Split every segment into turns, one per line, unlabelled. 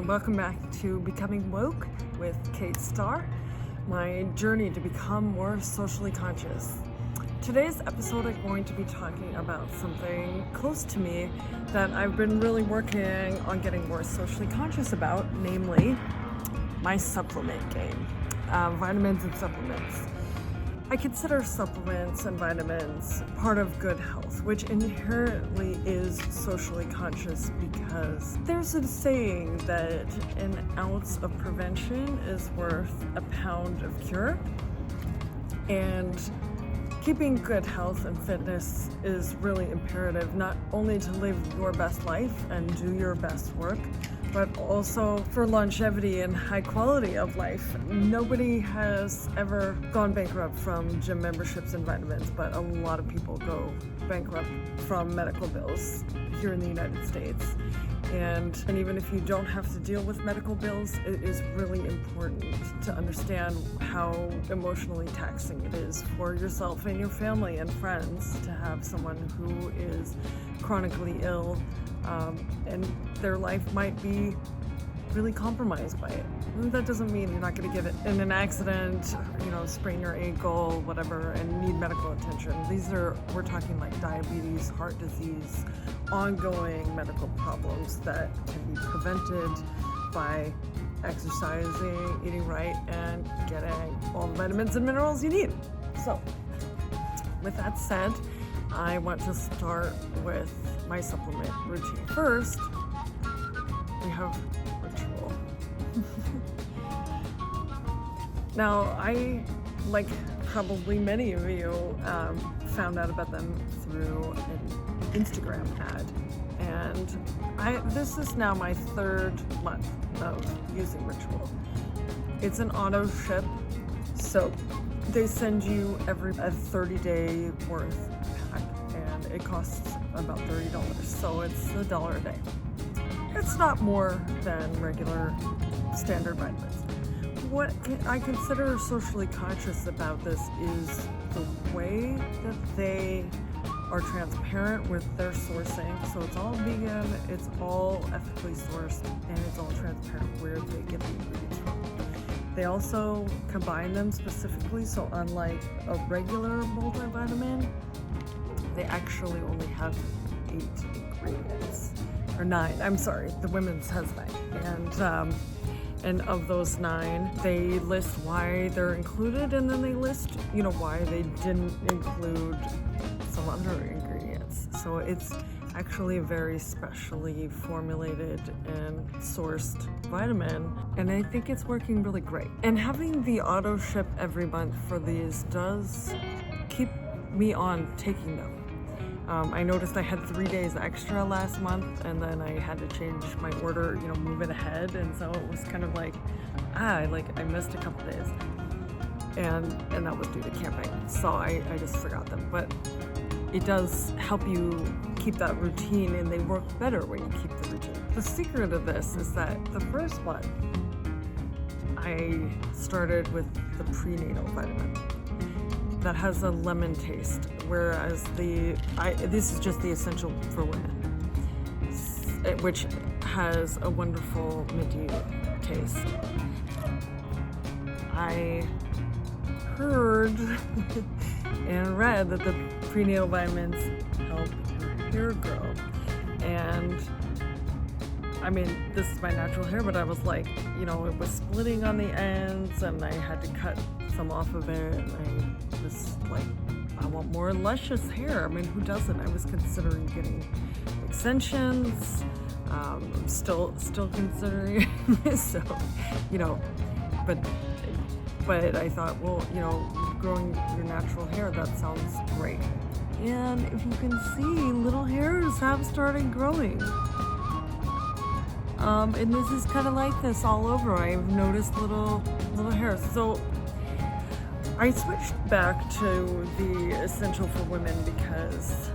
welcome back to Becoming Woke with Kate Starr, my journey to become more socially conscious. Today's episode, I'm going to be talking about something close to me that I've been really working on getting more socially conscious about, namely my supplement game, vitamins and supplements. I consider supplements and vitamins part of good health, which inherently is socially conscious because there's a saying that an ounce of prevention is worth a pound of cure. And keeping good health and fitness is really imperative, not only to live your best life and do your best work, but also for longevity and high quality of life. Nobody has ever gone bankrupt from gym memberships and vitamins, but a lot of people go bankrupt from medical bills here in the United States. And even if you don't have to deal with medical bills, it is really important to understand how emotionally taxing it is for yourself and your family and friends to have someone who is chronically ill, and their life might be really compromised by it. And that doesn't mean you're not going to get it in an accident, sprain your ankle, whatever, and need medical attention. We're talking like diabetes, heart disease, ongoing medical problems that can be prevented by exercising, eating right, and getting all the vitamins and minerals you need. So, with that said, I want to start with my supplement routine. First, we have ritual. Now, I, like probably many of you, found out about them through an Instagram ad. And this is now my third month of using Ritual. It's an auto ship, so they send you a 30-day worth pack, and it costs about $30, so it's $1 a day. It's not more than regular standard vitamins. What I consider socially conscious about this is the way that they are transparent with their sourcing. So it's all vegan, it's all ethically sourced, and it's all transparent where they get the ingredients from. They also combine them specifically, so unlike a regular multivitamin, they actually only have 8 ingredients. Or 9, I'm sorry, the women's has 9. And of those 9, they list why they're included, and then they list, why they didn't include some other ingredients. So it's actually a very specially formulated and sourced vitamin, and I think it's working really great. And having the auto ship every month for these does keep me on taking them. I noticed I had 3 days extra last month, and then I had to change my order, move it ahead, and so it was kind of like, I missed a couple days, and that was due to camping, so I just forgot them. But it does help you keep that routine, and they work better when you keep the routine. The secret of this is that the first one, I started with the prenatal vitamin that has a lemon taste, whereas this is just the essential for women, which has a wonderful minty taste. I heard and read that the prenatal vitamins help your hair grow, and this is my natural hair, but I was like, it was splitting on the ends, and I had to cut some off of it, and I was like, I want more luscious hair. Who doesn't? I was considering getting extensions. I'm still considering so, but I thought, well, growing your natural hair, that sounds great. And if you can see, little hairs have started growing. And this is kind of like this all over. I've noticed little hairs. So I switched back to the essential for women because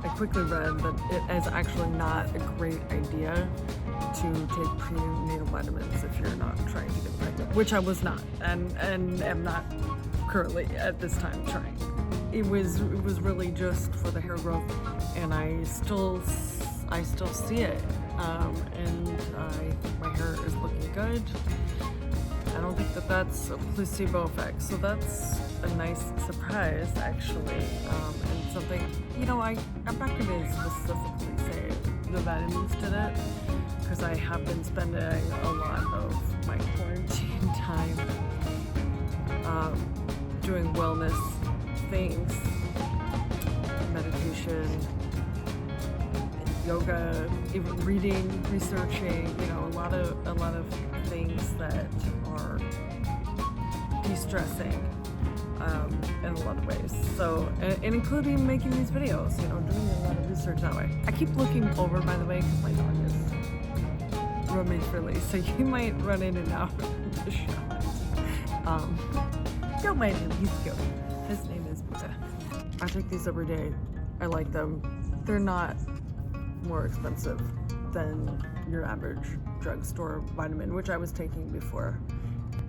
I quickly read that it is actually not a great idea to take prenatal vitamins if you're not trying to get pregnant, which I was not, and am not currently at this time trying. It was really just for the hair growth, and I still see it and my hair is looking good. I don't think that that's a placebo effect, so that's a nice surprise actually, and something, you know, I'm not going to specifically say the vitamins did it, because I have been spending a lot of my quarantine time doing wellness things, meditation, yoga, even reading, researching, you know, a lot of things that are de-stressing in a lot of ways. So, and including making these videos, you know, doing a lot of research that way. I keep looking over, by the way, because my dog is roaming freely, so you might run in and out of the shot. Don't mind him, he's cute. His name is Buddha. I take these every day. I like them. They're not more expensive than your average drugstore vitamin, which I was taking before.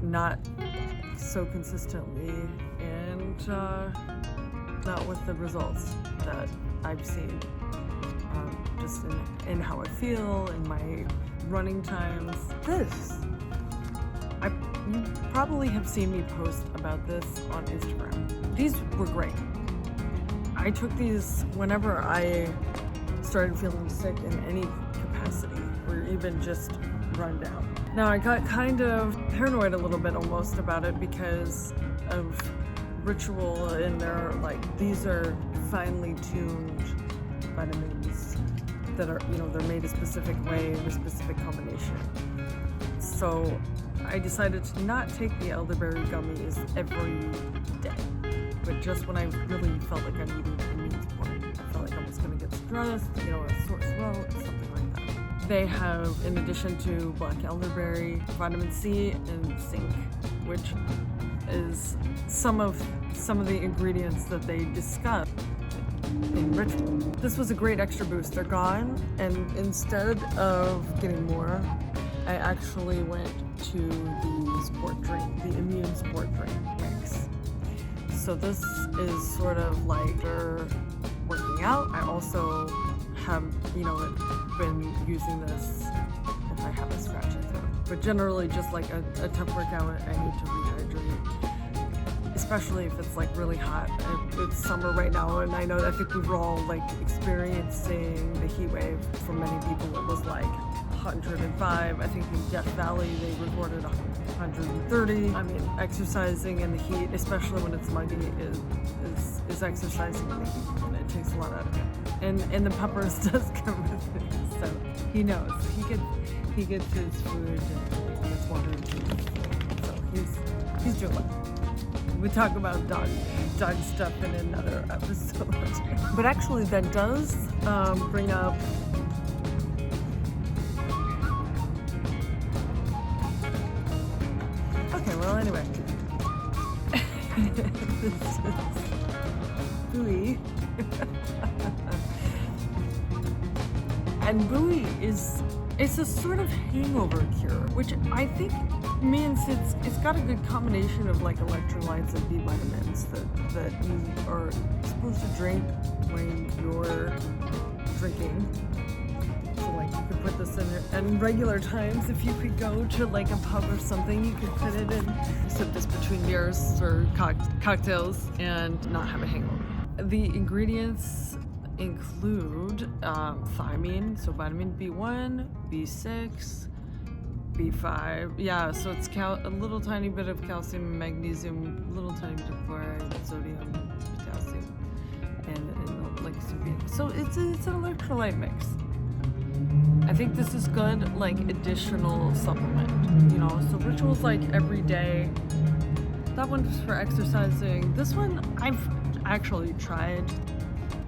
Not so consistently, and not with the results that I've seen, just in how I feel, in my running times. You probably have seen me post about this on Instagram. These were great. I took these whenever I started feeling sick in any capacity, or even just run down. Now, I got kind of paranoid a little bit almost about it because of Ritual, and they're like, these are finely tuned vitamins that are, you know, they're made a specific way in a specific combination. So I decided to not take the elderberry gummies every day, but just when I really felt like I needed immune support. I felt like I was going to get stressed, you know, a sore throat, something like that. They have, in addition to black elderberry, vitamin C and zinc, which is some of the ingredients that they discuss in Ritual. This was a great extra boost. They're gone, and instead of getting more, I actually went to the sport drink, the immune sport drink mix. So this is sort of like for working out. I also have, you know, been using this if I have a scratchy throat. But generally, just like a tough workout, I need to rehydrate, especially if it's like really hot. It's summer right now, and I think we were all like experiencing the heat wave. For many people, it was like 105. I think in Death Valley they recorded 130. I mean, exercising in the heat, especially when it's muggy, is exercising in the heat, and it takes a lot out of it. And the peppers does come with it, so he knows. He gets his food and gets water and food. So he's doing well. We talk about dog stuff in another episode. But actually that does bring up well, anyway, this is Buoy. And Buoy it's a sort of hangover cure, which I think means it's got a good combination of like electrolytes and B vitamins that you are supposed to drink when you're drinking. Like you could put this in regular times. If you could go to like a pub or something, you could put it in, sip this between beers or cocktails and not have a hangover. The ingredients include thiamine, so vitamin B1, B6, B5. Yeah, so it's a little tiny bit of calcium, magnesium, a little tiny bit of chloride, sodium, potassium, and like some. So it's an electrolyte mix. I think this is good, like additional supplement, you know. So Ritual's like every day. That one's for exercising. This one I've actually tried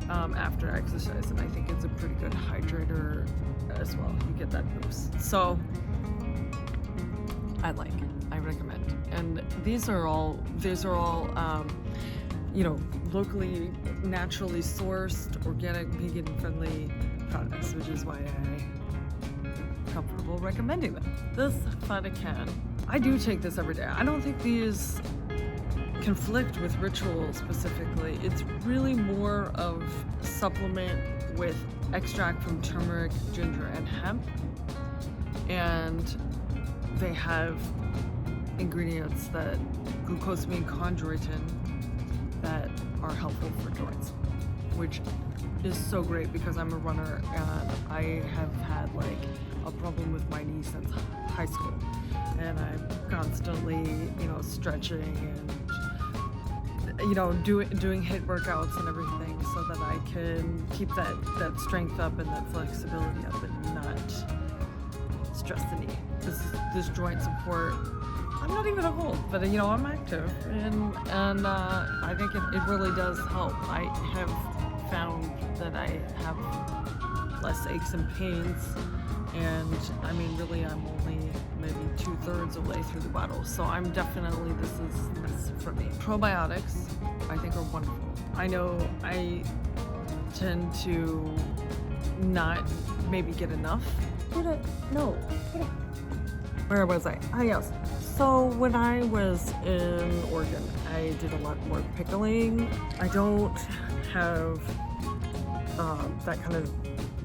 after exercise, and I think it's a pretty good hydrator as well. You get that boost. So I recommend. And these are all you know, locally, naturally sourced, organic, vegan friendly products, which is why I'm comfortable recommending them. This Vatican, I do take this every day. I don't think these conflict with Ritual specifically. It's really more of a supplement with extract from turmeric, ginger, and hemp. And they have ingredients that glucosamine chondroitin that are helpful for joints, which is so great because I'm a runner and I have had like a problem with my knee since high school, and I'm constantly, stretching and doing HIIT workouts and everything so that I can keep that strength up and that flexibility up and not stress the knee. This joint support, I'm not even old, but I'm active, and I think it really does help. I have found that I have less aches and pains, and I mean, really, I'm only maybe 2/3 of the way through the bottle, so I'm definitely, this is for me. Probiotics, I think, are wonderful. I know I tend to not maybe get enough. Where was I? Ah, yes. So when I was in Oregon, I did a lot more pickling. I don't have that kind of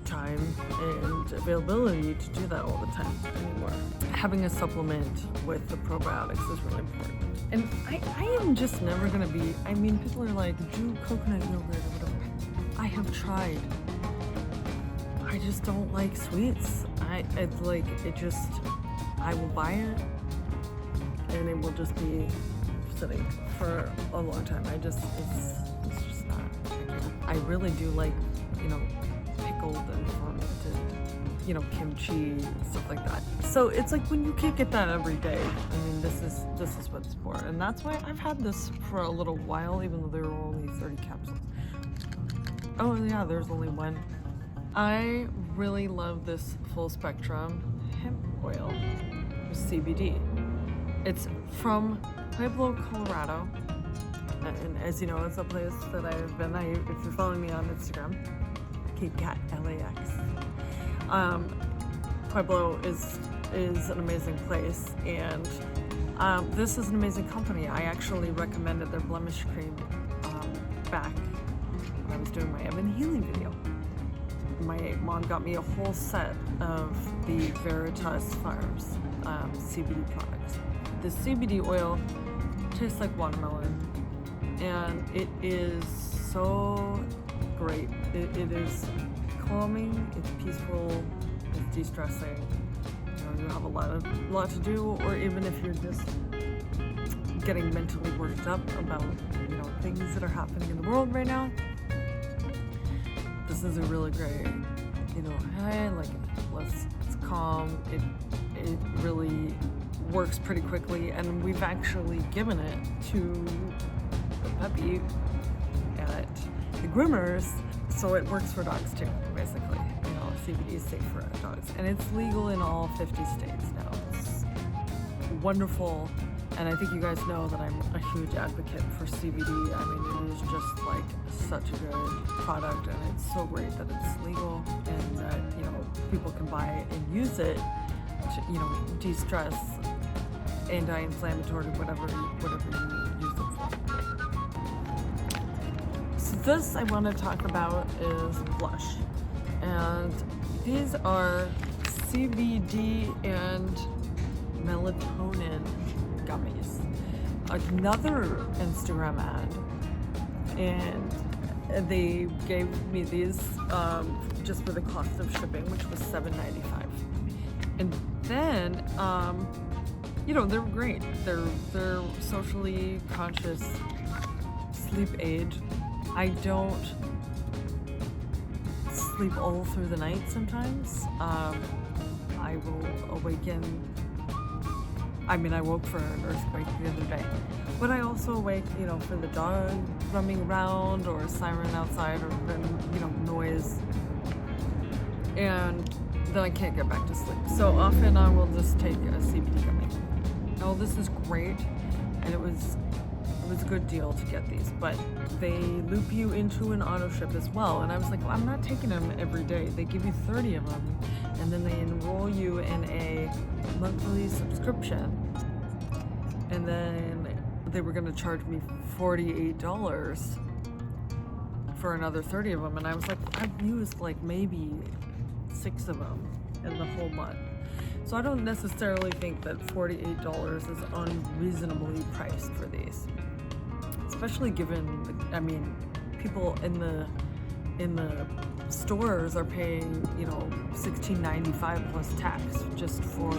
time and availability to do that all the time anymore. Having a supplement with the probiotics is really important. And I am just never gonna be, people are like, do coconut yogurt or whatever. I have tried. I just don't like sweets. I will buy it and it will just be sitting for a long time. It's just not. I really do like, pickled and fermented, kimchi, stuff like that. So it's like when you can't get that every day, this is what it's for. And that's why I've had this for a little while, even though there were only 30 capsules. Oh yeah, there's only one. I really love this full spectrum hemp oil with CBD. It's from Pueblo, Colorado. And as you know, it's a place that I've been. If you're following me on Instagram, CateVegas. Pueblo is an amazing place, and this is an amazing company. I actually recommended their blemish cream back when I was doing my Evan Healing video. My mom got me a whole set of the VERITAS Farms CBD products. The CBD oil tastes like watermelon, and it is so great. It is calming, it's peaceful, it's de-stressing. You have a lot to do, or even if you're just getting mentally worked up about things that are happening in the world right now. This is a really great, hey, like it's calm. It really works pretty quickly, and we've actually given it to the puppy at the groomers, so it works for dogs too, basically. CBD is safe for dogs, and it's legal in all 50 states now. It's wonderful, and I think you guys know that I'm a huge advocate for CBD. It is just like such a good product, and it's so great that it's legal and that people can buy it and use it to de-stress, anti-inflammatory, whatever you use it for. So this I want to talk about is blush, and these are CBD and melatonin gummies. Another Instagram ad, and they gave me these just for the cost of shipping, which was $7.95. And then they're great. They're socially conscious sleep aid. I don't sleep all through the night sometimes. I will awaken. I woke for an earthquake the other day, but I also awake, for the dog roaming around or a siren outside or noise, and then I can't get back to sleep. So often I will just take a CBD gummy. Now this is great, and it was a good deal to get these, but they loop you into an auto ship as well. And I was like, well, I'm not taking them every day. They give you 30 of them, and then they enroll you in a monthly subscription. And then they were going to charge me $48 for another 30 of them, and I was like, I've used like maybe 6 of them in the whole month. So I don't necessarily think that $48 is unreasonably priced for these, especially given I mean, people in the stores are paying, you know, $16.95 plus tax just for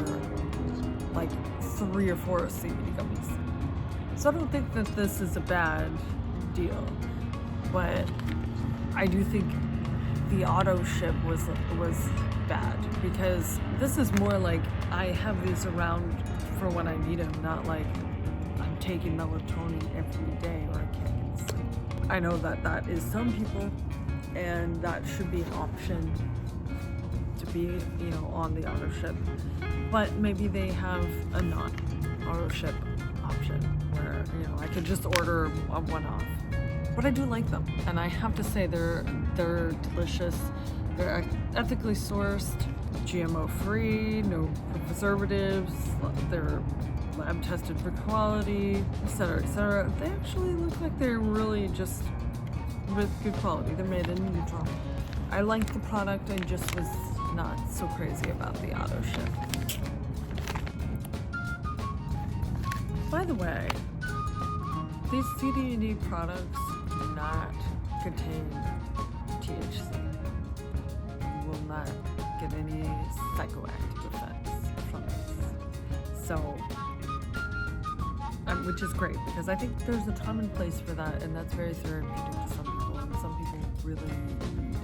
like 3 or 4 CBD gummies. So I don't think that this is a bad deal, but I do think the auto ship was bad, because this is more like I have these around for when I need them, not like I'm taking melatonin every day or I can't get to sleep. I know that that is some people, and that should be an option to be, you know, on the auto ship, but maybe they have a non-auto ship option where, you know, I could just order a one-off. But I do like them, and I have to say they're delicious. They're ethically sourced, GMO-free, no preservatives. They're lab tested for quality, etc., etc. They actually look like they're really just with good quality. They're made in Utah. I liked the product. I just was not so crazy about the auto ship. By the way, these CBD products do not contain THC. You will not get any psychoactive effects from this. So, which is great, because I think there's a time and place for that, and that's very therapeutic to some people, and some people really need,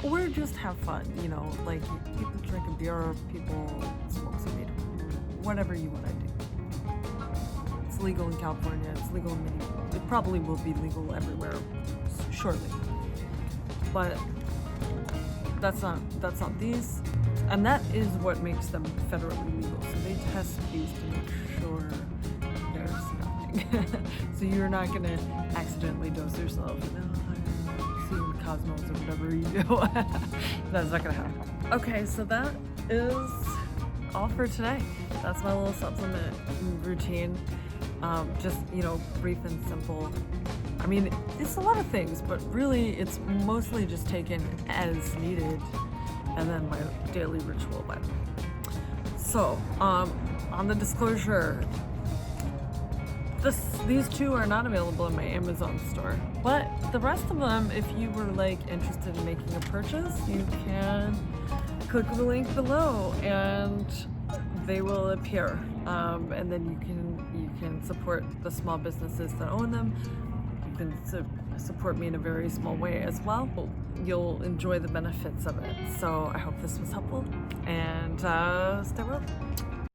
or just have fun, you know, like people drink a beer, people smoke some weed, whatever you want to do. It's legal in California, it's legal in many, it probably will be legal everywhere shortly, but that's not these, and that is what makes them federally legal. So they test these to make sure there's nothing. So you're not gonna accidentally dose yourself and see Cosmos or whatever you do. That's not gonna happen. Okay, so that is all for today. That's my little supplement routine. Just, you know, brief and simple. I mean, it's a lot of things, but really it's mostly just taken as needed, and then my daily ritual vitamin. So, on the disclosure, these 2 are not available in my Amazon store, but the rest of them, if you were like interested in making a purchase, you can click the link below and they will appear, and then you can support the small businesses that own them. You can support me in a very small way as well. You'll enjoy the benefits of it. So I hope this was helpful, and stay well.